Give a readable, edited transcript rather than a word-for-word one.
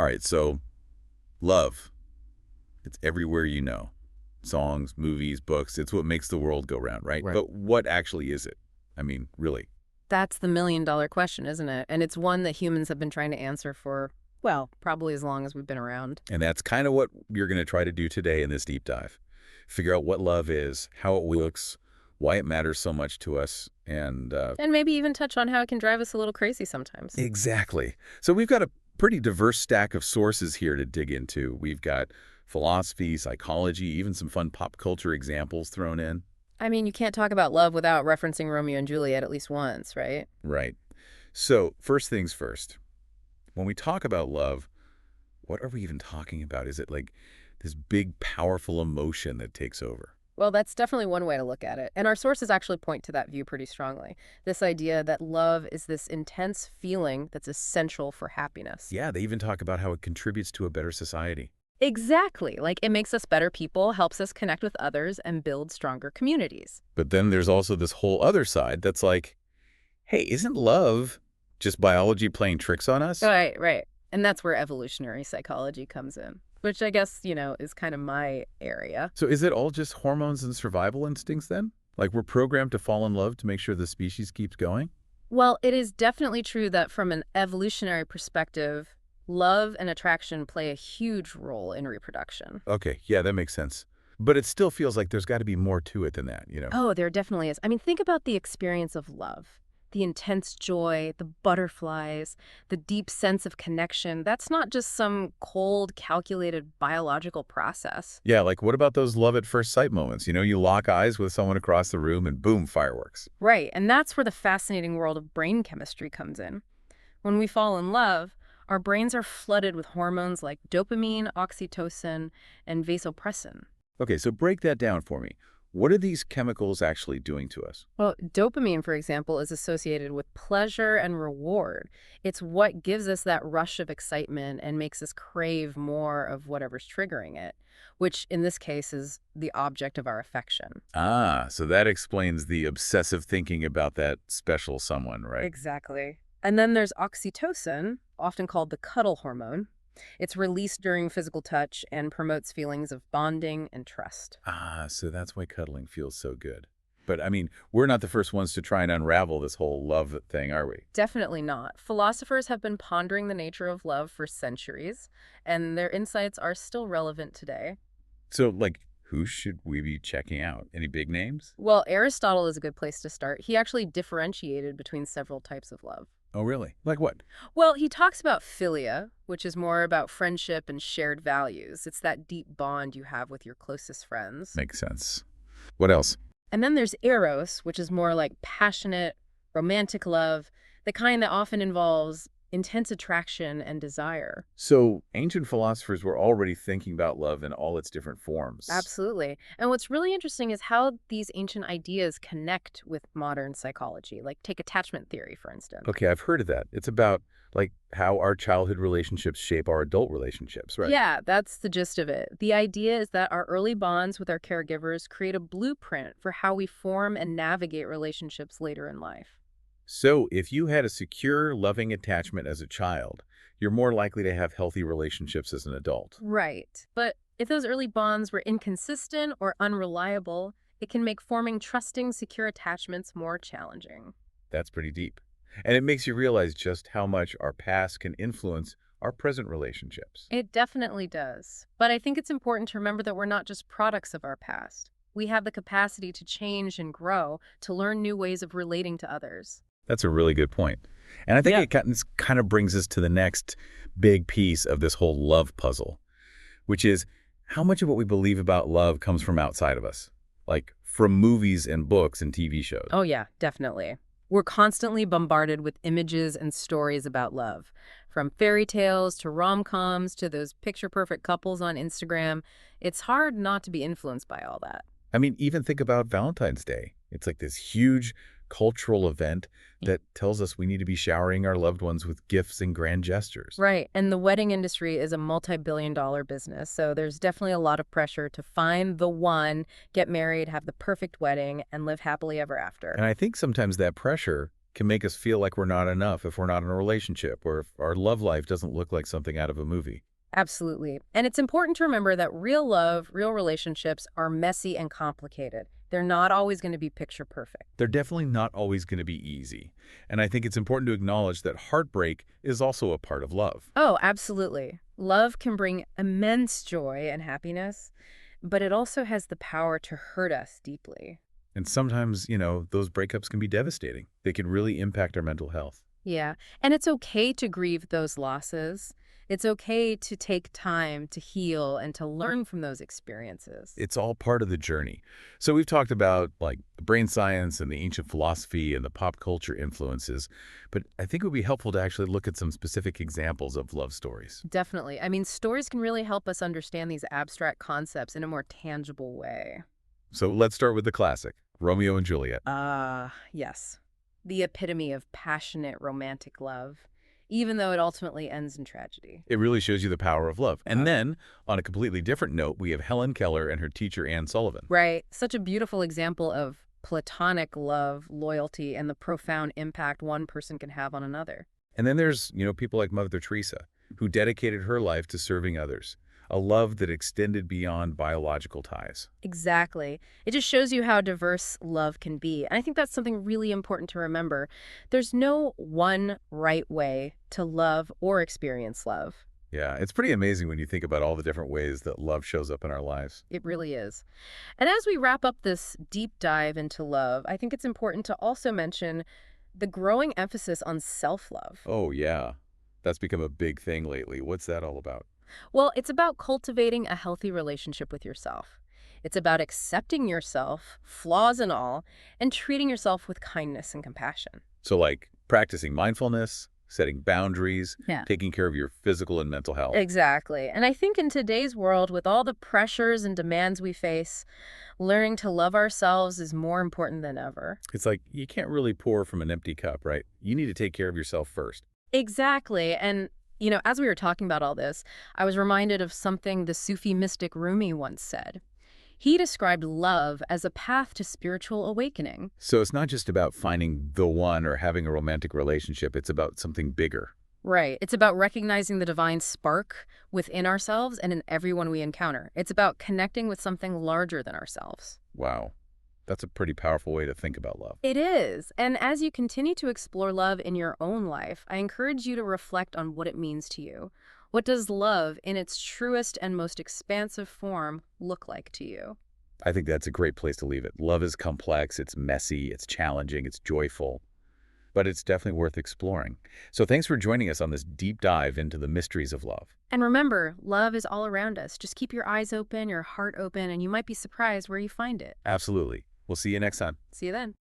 All right, so love. It's everywhere you know. Songs, movies, books. It's what makes the world go round, right? Right. But what actually is it? I mean, really. That's the million-dollar question, isn't it? And it's one that humans have been trying to answer for, well, probably as long as we've been around. And that's kind of what you're going to try to do today in this deep dive. Figure out what love is, how it works, why it matters so much to us, and And maybe even touch on how it can drive us a little crazy sometimes. exactly. So we've got a pretty diverse stack of sources here to dig into. We've got philosophy, psychology, even some fun pop culture examples thrown in. I mean, you can't talk about love without referencing Romeo and Juliet at least once, right? Right. So first things first. When we talk about love, what are we even talking about? Is it like this big, powerful emotion that takes over? Well, that's definitely one way to look at it. And our sources actually point to that view pretty strongly. This idea that love is this intense feeling that's essential for happiness. Yeah, they even talk about how it contributes to a better society. Exactly. Like it makes us better people, helps us connect with others, and build stronger communities. But then there's also this whole other side that's like, hey, isn't love just biology playing tricks on us? Right, right. And that's where evolutionary psychology comes in, which I guess, is kind of my area. So is it all just hormones and survival instincts then? Like we're programmed to fall in love to make sure the species keeps going? Well, it is definitely true that from an evolutionary perspective, love and attraction play a huge role in reproduction. Okay, yeah, that makes sense. But it still feels like there's got to be more to it than that. Oh, there definitely is. I mean, think about the experience of love. The intense joy, the butterflies, the deep sense of connection. That's not just some cold, calculated biological process. Yeah, like what about those love at first sight moments? You lock eyes with someone across the room and boom, fireworks. Right, and that's where the fascinating world of brain chemistry comes in. When we fall in love, our brains are flooded with hormones like dopamine, oxytocin, and vasopressin. Okay, so break that down for me. What are these chemicals actually doing to us? Well, dopamine, for example, is associated with pleasure and reward. It's what gives us that rush of excitement and makes us crave more of whatever's triggering it, which in this case is the object of our affection. Ah, so that explains the obsessive thinking about that special someone, right? Exactly. And then there's oxytocin, often called the cuddle hormone. It's released during physical touch and promotes feelings of bonding and trust. Ah, so that's why cuddling feels so good. But I mean, we're not the first ones to try and unravel this whole love thing, are we? Definitely not. Philosophers have been pondering the nature of love for centuries, and their insights are still relevant today. So, like, who should we be checking out? Any big names? Well, Aristotle is a good place to start. He actually differentiated between several types of love. Oh, really? Like what? Well, he talks about philia, which is more about friendship and shared values. It's that deep bond you have with your closest friends. Makes sense. What else? And then there's eros, which is more like passionate, romantic love, the kind that often involves intense attraction and desire. So, ancient philosophers were already thinking about love in all its different forms. Absolutely. And what's really interesting is how these ancient ideas connect with modern psychology. Like take attachment theory, for instance. Okay, I've heard of that. It's about, like, how our childhood relationships shape our adult relationships, right? Yeah, that's the gist of it. The idea is that our early bonds with our caregivers create a blueprint for how we form and navigate relationships later in life. So, if you had a secure, loving attachment as a child, you're more likely to have healthy relationships as an adult. Right. But if those early bonds were inconsistent or unreliable, it can make forming trusting, secure attachments more challenging. That's pretty deep. And it makes you realize just how much our past can influence our present relationships. It definitely does. But I think it's important to remember that we're not just products of our past. We have the capacity to change and grow, to learn new ways of relating to others. That's a really good point. And I think it kind of brings us to the next big piece of this whole love puzzle, which is how much of what we believe about love comes from outside of us, like from movies and books and TV shows. Oh, yeah, definitely. We're constantly bombarded with images and stories about love, from fairy tales to rom-coms to those picture-perfect couples on Instagram. It's hard not to be influenced by all that. I mean, even think about Valentine's Day. It's like this huge cultural event that tells us we need to be showering our loved ones with gifts and grand gestures. Right, and the wedding industry is a multi-billion-dollar business, so there's definitely a lot of pressure to find the one, get married, have the perfect wedding, and live happily ever after. And I think sometimes that pressure can make us feel like we're not enough if we're not in a relationship or if our love life doesn't look like something out of a movie. Absolutely. And it's important to remember that real love, real relationships are messy and complicated. They're not always going to be picture perfect. They're definitely not always going to be easy. And I think it's important to acknowledge that heartbreak is also a part of love. Oh, absolutely. Love can bring immense joy and happiness, but it also has the power to hurt us deeply. And sometimes, those breakups can be devastating. They can really impact our mental health. Yeah. And it's okay to grieve those losses. It's okay to take time to heal and to learn from those experiences. It's all part of the journey. So we've talked about like the brain science and the ancient philosophy and the pop culture influences, but I think it would be helpful to actually look at some specific examples of love stories. Definitely. I mean, stories can really help us understand these abstract concepts in a more tangible way. So let's start with the classic, Romeo and Juliet. Yes. The epitome of passionate romantic love, even though it ultimately ends in tragedy. It really shows you the power of love. And then, on a completely different note, we have Helen Keller and her teacher Anne Sullivan. Right. Such a beautiful example of platonic love, loyalty, and the profound impact one person can have on another. And then there's, people like Mother Teresa, who dedicated her life to serving others, a love that extended beyond biological ties. Exactly. It just shows you how diverse love can be. And I think that's something really important to remember. There's no one right way to love or experience love. Yeah, it's pretty amazing when you think about all the different ways that love shows up in our lives. It really is. And as we wrap up this deep dive into love, I think it's important to also mention the growing emphasis on self-love. Oh, yeah. That's become a big thing lately. What's that all about? Well, it's about cultivating a healthy relationship with yourself. It's about accepting yourself, flaws and all, and treating yourself with kindness and compassion. So like practicing mindfulness, setting boundaries, Yeah. taking care of your physical and mental health. Exactly. And I think in today's world, with all the pressures and demands we face, learning to love ourselves is more important than ever. It's like you can't really pour from an empty cup, right? You need to take care of yourself first. Exactly. And, as we were talking about all this, I was reminded of something the Sufi mystic Rumi once said. He described love as a path to spiritual awakening. So it's not just about finding the one or having a romantic relationship. It's about something bigger. Right. It's about recognizing the divine spark within ourselves and in everyone we encounter. It's about connecting with something larger than ourselves. Wow. That's a pretty powerful way to think about love. It is. And as you continue to explore love in your own life, I encourage you to reflect on what it means to you. What does love, in its truest and most expansive form, look like to you? I think that's a great place to leave it. Love is complex, it's messy, it's challenging, it's joyful, but it's definitely worth exploring. So thanks for joining us on this deep dive into the mysteries of love. And remember, love is all around us. Just keep your eyes open, your heart open, and you might be surprised where you find it. Absolutely. We'll see you next time. See you then.